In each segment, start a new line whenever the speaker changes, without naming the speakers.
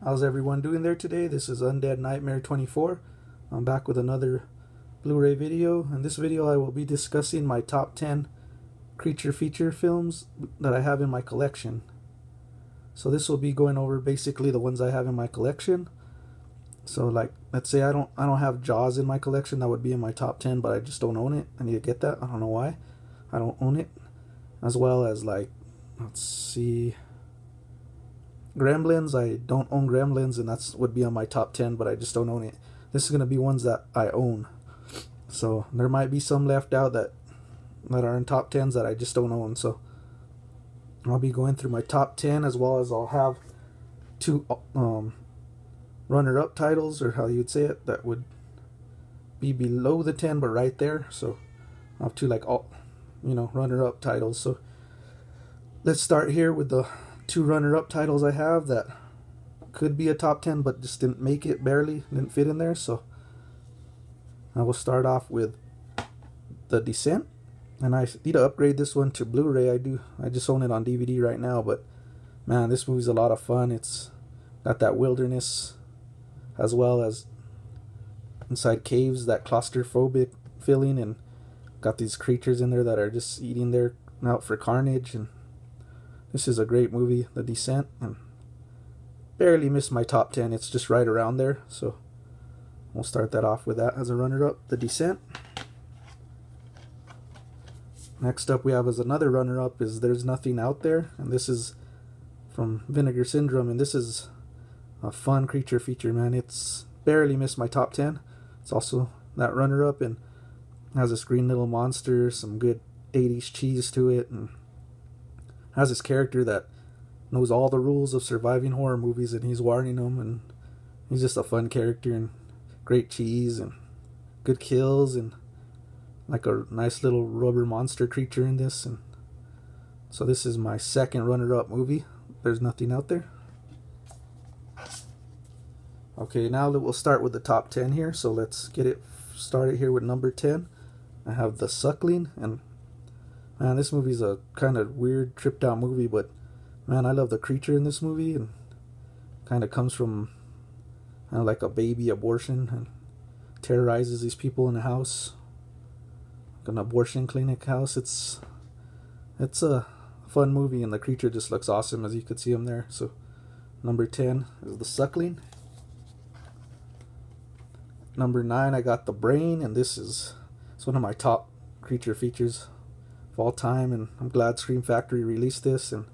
How's everyone doing there today? This is Undead Nightmare 24. I'm back with another Blu-ray video. In this video I will be discussing my top 10 creature feature films that I have in my collection. So this will be going over basically the ones I have in my collection. So like, let's say I don't have Jaws in my collection. That would be in my top 10, but I just don't own it. I need to get that. I don't know why. I don't own it. As well as like, let's see, Gremlins. I don't own Gremlins, and that's would be on my top 10, but I just don't own it. This is going to be ones that I own. So there might be some left out that are in top 10s that I just don't own. So I'll be going through my top 10, as well as I'll have two runner-up titles, or how you would say it, that would be below the 10 but right there. So I'll have two, like, all, runner-up titles. So let's start here with the two runner-up titles I have that could be a top 10 but just didn't make it, barely didn't fit in there. So I will start off with The Descent, and I need to upgrade this one to Blu-ray. I just own it on DVD right now, but man, this movie's a lot of fun. It's got that wilderness, as well as inside caves, that claustrophobic feeling, and got these creatures in there that are just eating their out for carnage. And this is a great movie, The Descent, and barely missed my top 10. It's just right around there, so we'll start that off with that as a runner-up, The Descent. Next up we have as another runner-up is There's Nothing Out There, and this is from Vinegar Syndrome, and this is a fun creature feature, man. It's barely missed my top 10. It's also that runner-up, and has this green little monster, some good 80s cheese to it, and has this character that knows all the rules of surviving horror movies, and he's warning them, and he's just a fun character, and great cheese and good kills, and like a nice little rubber monster creature in this. And so this is my second runner-up movie, There's Nothing Out There. Okay, now we'll start with the top 10 here, so let's get it started here with number 10. I have The Suckling, and man, this movie's a kind of weird, tripped out movie, but man, I love the creature in this movie, and kind of comes from kind of like a baby abortion, and terrorizes these people in a house, like an abortion clinic house. It's a fun movie, and the creature just looks awesome, as you could see him there. So number 10 is The Suckling. Number 9, I got The Brain, and it's one of my top creature features of all time, and I'm glad Scream Factory released this, and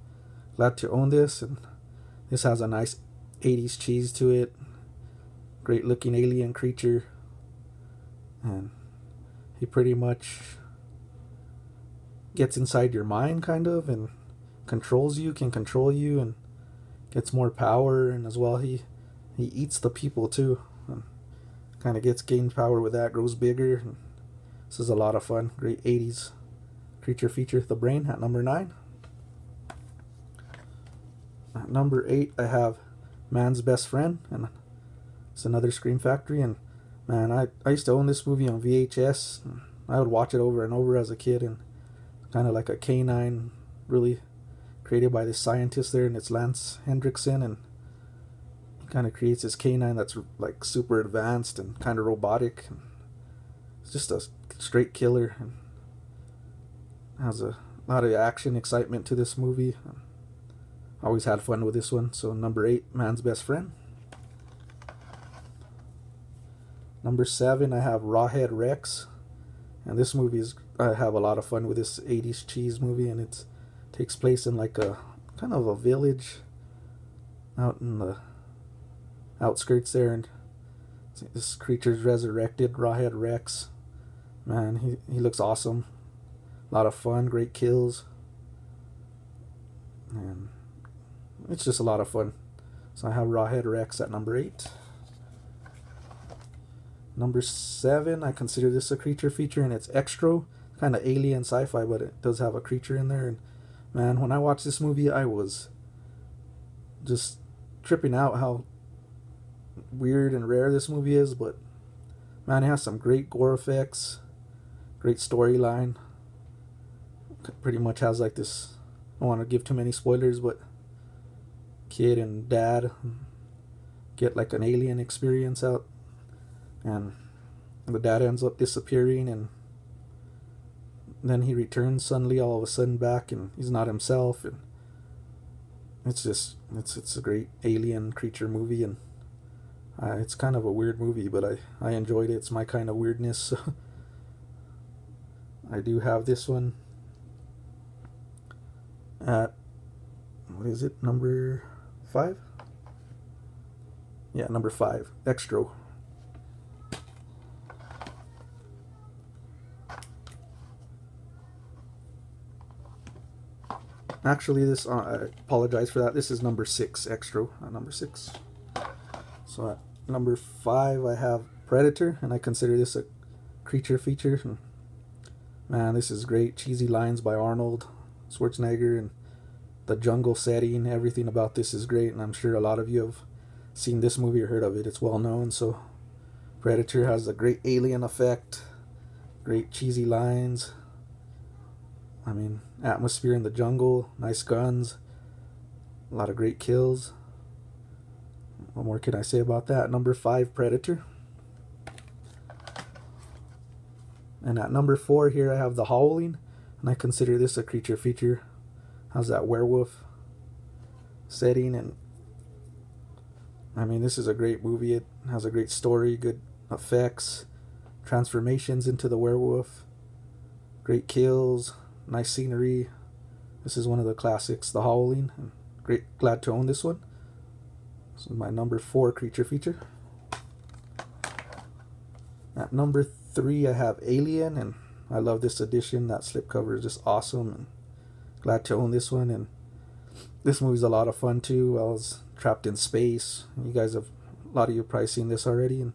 glad to own this. And this has a nice 80s cheese to it, great looking alien creature, and he pretty much gets inside your mind, kind of, and controls you, can control you, and gets more power. And as well, he eats the people too, and kind of gains power with that, grows bigger. And this is a lot of fun. Great 80s creature feature. The Brain at number 9. At number 8, I have Man's Best Friend, and it's another Scream Factory. And man, I used to own this movie on VHS. And I would watch it over and over as a kid, and kind of like a canine, really created by this scientist there, and it's Lance Hendrickson, and he kind of creates this canine that's like super advanced and kind of robotic. And it's just a straight killer, and has a lot of action, excitement to this movie. Always had fun with this one. So number 8, Man's Best Friend. Number 7, I have Rawhide Rex, and this movie I have a lot of fun with this 80s cheese movie, and it takes place in like a kind of a village out in the outskirts there, and this creature's resurrected, Rawhide Rex. Man, he looks awesome. A lot of fun, great kills, and it's just a lot of fun. So I have Rawhide Rex at number 8. Number 7, I consider this a creature feature, and it's Extra, kind of alien sci-fi, but it does have a creature in there. And man, when I watched this movie, I was just tripping out how weird and rare this movie is. But man, it has some great gore effects, great storyline. Pretty much has like this, I don't want to give too many spoilers, but kid and dad get like an alien experience out, and the dad ends up disappearing, and then he returns suddenly all of a sudden back, and he's not himself, and it's just it's a great alien creature movie, and it's kind of a weird movie, but I enjoyed it. It's my kind of weirdness. So I do have this one at, what is it, number 5? Yeah, number 5, extra. Actually, this, I apologize for that. This is number 6, extra, number 6. So at number 5, I have Predator, and I consider this a creature feature. And man, this is great. Cheesy lines by Arnold Schwarzenegger, and the jungle setting, everything about this is great, and I'm sure a lot of you have seen this movie or heard of it. It's well known. So Predator has a great alien effect, great cheesy lines. I mean, atmosphere in the jungle, nice guns, a lot of great kills. What more can I say about that? Number 5, Predator. And at number 4 here I have The Howling, and I consider this a creature feature. How's that werewolf setting? And I mean, this is a great movie. It has a great story, good effects, transformations into the werewolf, great kills, nice scenery. This is one of the classics, The Howling. I'm glad to own this one. This is my number 4 creature feature. At number 3 I have Alien, and I love this edition. That slipcover is just awesome, and glad to own this one. And this movie's a lot of fun too. I was trapped in space. You guys have, a lot of you have probably seen this already. And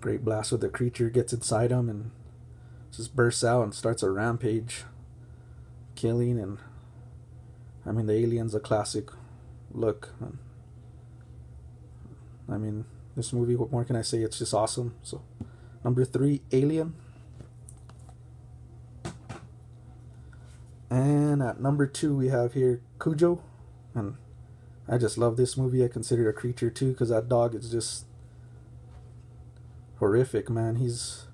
great blast with the creature gets inside him and just bursts out and starts a rampage, killing. And I mean, the alien's a classic look. I mean, this movie, what more can I say? It's just awesome. So number 3, Alien. And at number 2 we have here Cujo, and I just love this movie. I consider it a creature too, because that dog is just horrific, man. He's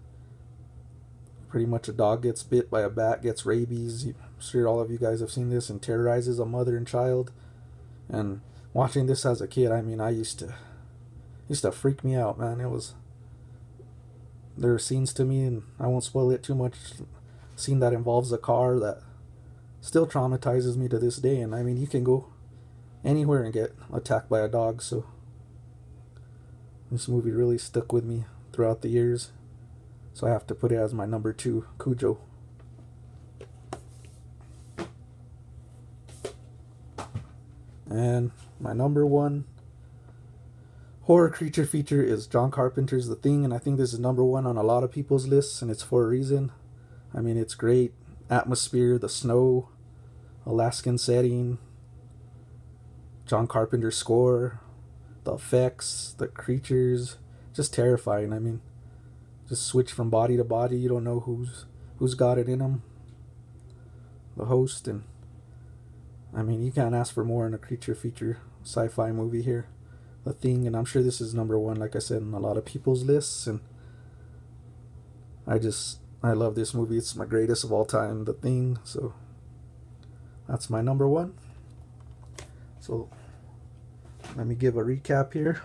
pretty much a dog, gets bit by a bat, gets rabies. I'm sure all of you guys have seen this, and terrorizes a mother and child. And watching this as a kid, I mean, I used to freak me out, man. There are scenes to me, and I won't spoil it too much, scene that involves a car that still traumatizes me to this day. And I mean, you can go anywhere and get attacked by a dog. So this movie really stuck with me throughout the years, so I have to put it as my number 2, Cujo. And my number 1 horror creature feature is John Carpenter's The Thing, and I think this is number 1 on a lot of people's lists, and it's for a reason. I mean, it's great atmosphere, the snow, Alaskan setting, John Carpenter's score, the effects, the creatures, just terrifying. I mean, just switch from body to body. You don't know who's got it in them, the host. And I mean, you can't ask for more in a creature feature sci-fi movie here, The Thing. And I'm sure this is number 1, like I said, on a lot of people's lists. And I love this movie. It's my greatest of all time, The Thing. So that's my number 1. So let me give a recap here.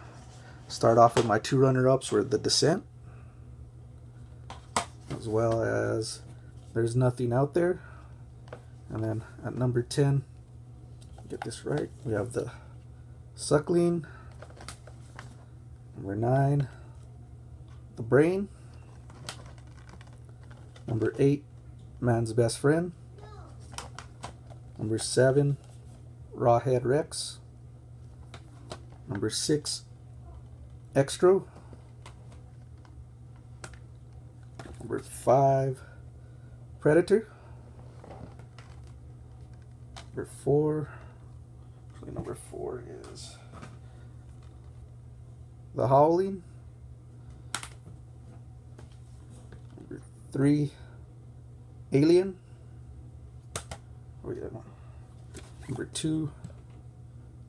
Start off with my 2 runner-ups were The Descent, as well as There's Nothing Out There. And then at number 10, get this right, we have The Suckling. Number 9, The Brain. Number 8, Man's Best Friend. Number 7, Rawhide Rex. Number 6, Extra. Number 5, Predator. Number 4 is The Howling. Number 3, Alien. Oh yeah. Number 2,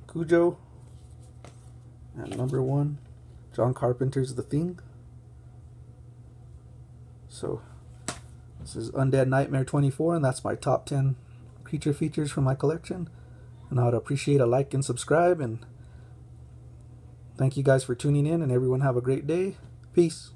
Cujo. And number 1, John Carpenter's The Thing. So this is Undead Nightmare 24, and that's my top 10 creature features from my collection. And I would appreciate a like and subscribe, and thank you guys for tuning in, and everyone have a great day. Peace.